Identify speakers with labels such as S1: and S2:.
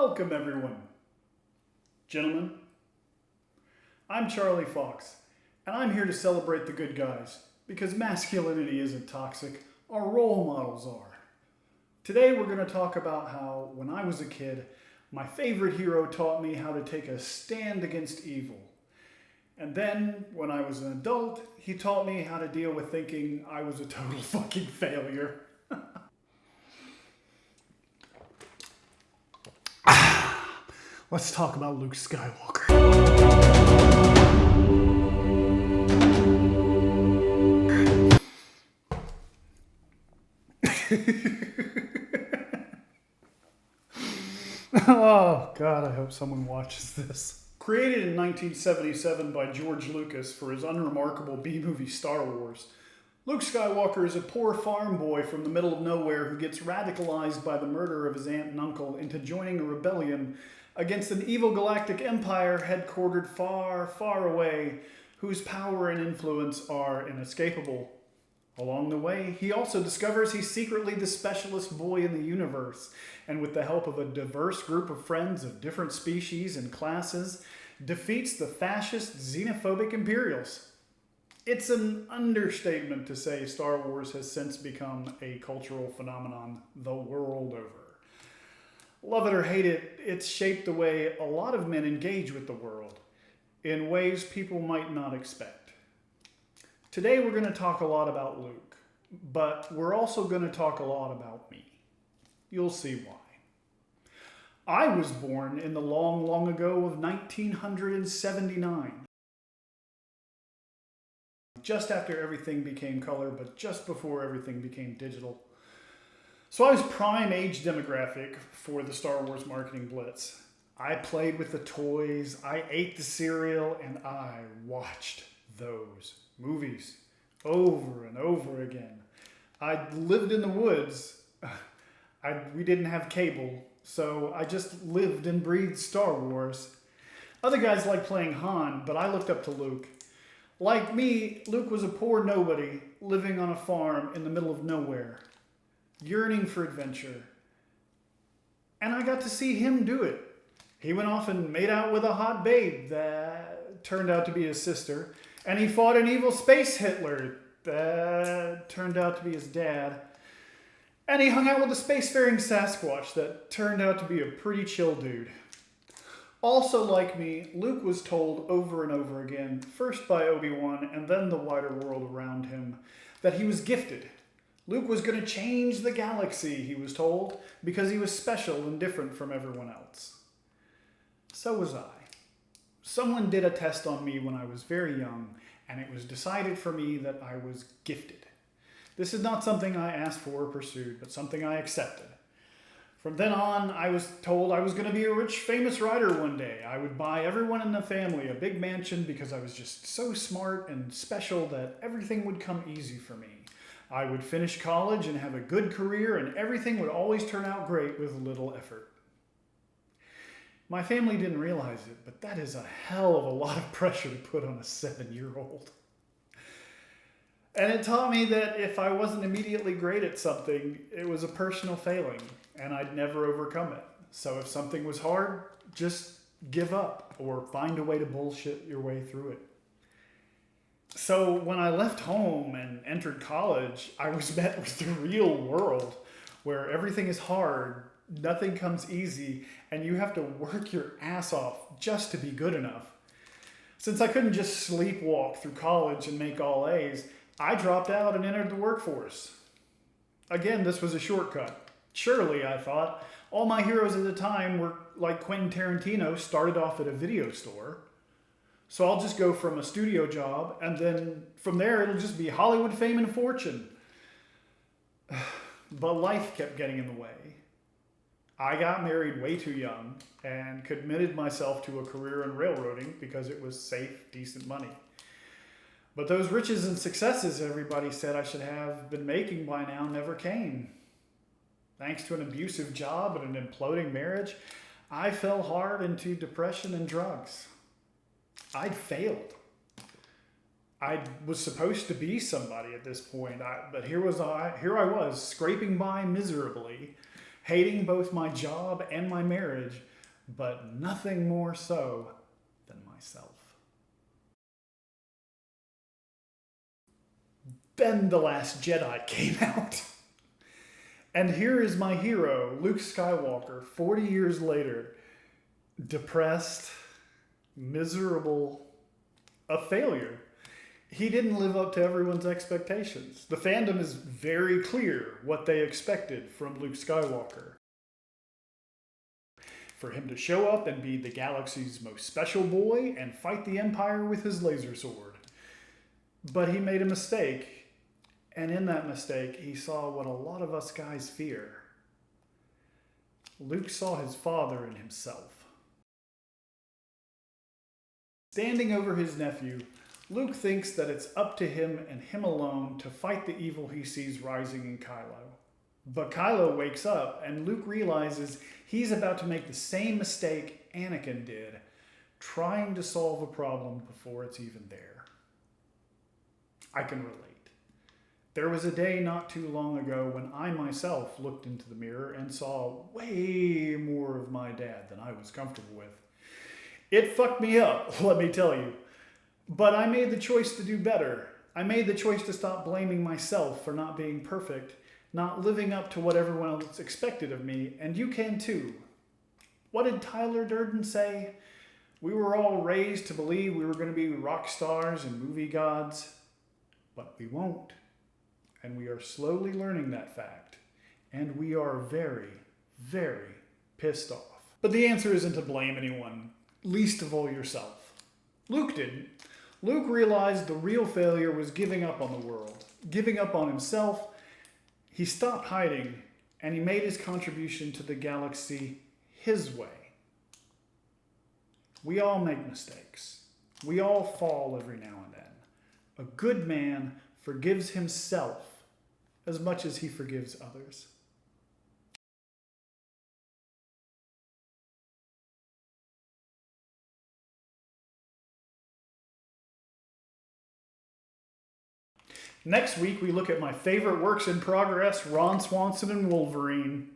S1: Welcome, everyone. Gentlemen, I'm Charlie Fox, and I'm here to celebrate the good guys, because masculinity isn't toxic, our role models are. Today we're going to talk about how, when I was a kid, my favorite hero taught me how to take a stand against evil. And then, when I was an adult, he taught me how to deal with thinking I was a total fucking failure. Let's talk about Luke Skywalker. Oh, God, I hope someone watches this. Created in 1977 by George Lucas for his unremarkable B-movie Star Wars, Luke Skywalker is a poor farm boy from the middle of nowhere who gets radicalized by the murder of his aunt and uncle into joining a rebellion against an evil galactic empire headquartered far, far away, whose power and influence are inescapable. Along the way, he also discovers he's secretly the specialist boy in the universe, and with the help of a diverse group of friends of different species and classes, defeats the fascist, xenophobic Imperials. It's an understatement to say Star Wars has since become a cultural phenomenon the world over. Love it or hate it, it's shaped the way a lot of men engage with the world, in ways people might not expect. Today we're going to talk a lot about Luke, but we're also going to talk a lot about me. You'll see why. I was born in the long, long ago of 1979. Just after everything became color, but just before everything became digital. So I was prime age demographic for the Star Wars marketing blitz. I played with the toys, I ate the cereal, and I watched those movies over and over again. I lived in the woods. We didn't have cable, so I just lived and breathed Star Wars. Other guys liked playing Han, but I looked up to Luke. Like me, Luke was a poor nobody living on a farm in the middle of nowhere, yearning for adventure. And I got to see him do it. He went off and made out with a hot babe that turned out to be his sister, and he fought an evil space Hitler that turned out to be his dad. And he hung out with a spacefaring Sasquatch that turned out to be a pretty chill dude. Also like me, Luke was told over and over again, first by Obi-Wan and then the wider world around him, that he was gifted. Luke was going to change the galaxy, he was told, because he was special and different from everyone else. So was I. Someone did a test on me when I was very young, and it was decided for me that I was gifted. This is not something I asked for or pursued, but something I accepted. From then on, I was told I was going to be a rich, famous writer one day. I would buy everyone in the family a big mansion because I was just so smart and special that everything would come easy for me. I would finish college and have a good career, and everything would always turn out great with little effort. My family didn't realize it, but that is a hell of a lot of pressure to put on a 7-year-old. And it taught me that if I wasn't immediately great at something, it was a personal failing, and I'd never overcome it. So if something was hard, just give up or find a way to bullshit your way through it. So when I left home and entered college, I was met with the real world where everything is hard, nothing comes easy, and you have to work your ass off just to be good enough. Since I couldn't just sleepwalk through college and make all A's, I dropped out and entered the workforce. Again, this was a shortcut. Surely, I thought, all my heroes at the time were like Quentin Tarantino, started off at a video store. So I'll just go from a studio job, and then from there it'll just be Hollywood fame and fortune. But life kept getting in the way. I got married way too young and committed myself to a career in railroading because it was safe, decent money. But those riches and successes everybody said I should have been making by now never came. Thanks to an abusive job and an imploding marriage, I fell hard into depression and drugs. I'd failed. I was supposed to be somebody at this point, but here I was, scraping by miserably, hating both my job and my marriage, but nothing more so than myself. Then The Last Jedi came out. And here is my hero, Luke Skywalker, 40 years later, depressed, miserable, a failure. He didn't live up to everyone's expectations. The fandom is very clear what they expected from Luke Skywalker. For him to show up and be the galaxy's most special boy and fight the Empire with his laser sword. But he made a mistake. And in that mistake, he saw what a lot of us guys fear. Luke saw his father in himself. Standing over his nephew, Luke thinks that it's up to him and him alone to fight the evil he sees rising in Kylo. But Kylo wakes up, and Luke realizes he's about to make the same mistake Anakin did, trying to solve a problem before it's even there. I can relate. There was a day not too long ago when I myself looked into the mirror and saw way more of my dad than I was comfortable with. It fucked me up, let me tell you. But I made the choice to do better. I made the choice to stop blaming myself for not being perfect, not living up to what everyone else expected of me, and you can too. What did Tyler Durden say? We were all raised to believe we were going to be rock stars and movie gods, but we won't. And we are slowly learning that fact. And we are very, very pissed off. But the answer isn't to blame anyone, least of all yourself. Luke didn't. Luke realized the real failure was giving up on the world, giving up on himself. He stopped hiding, and he made his contribution to the galaxy his way. We all make mistakes. We all fall every now and then. A good man forgives himself as much as he forgives others. Next week, we look at my favorite works in progress, Ron Swanson and Wolverine.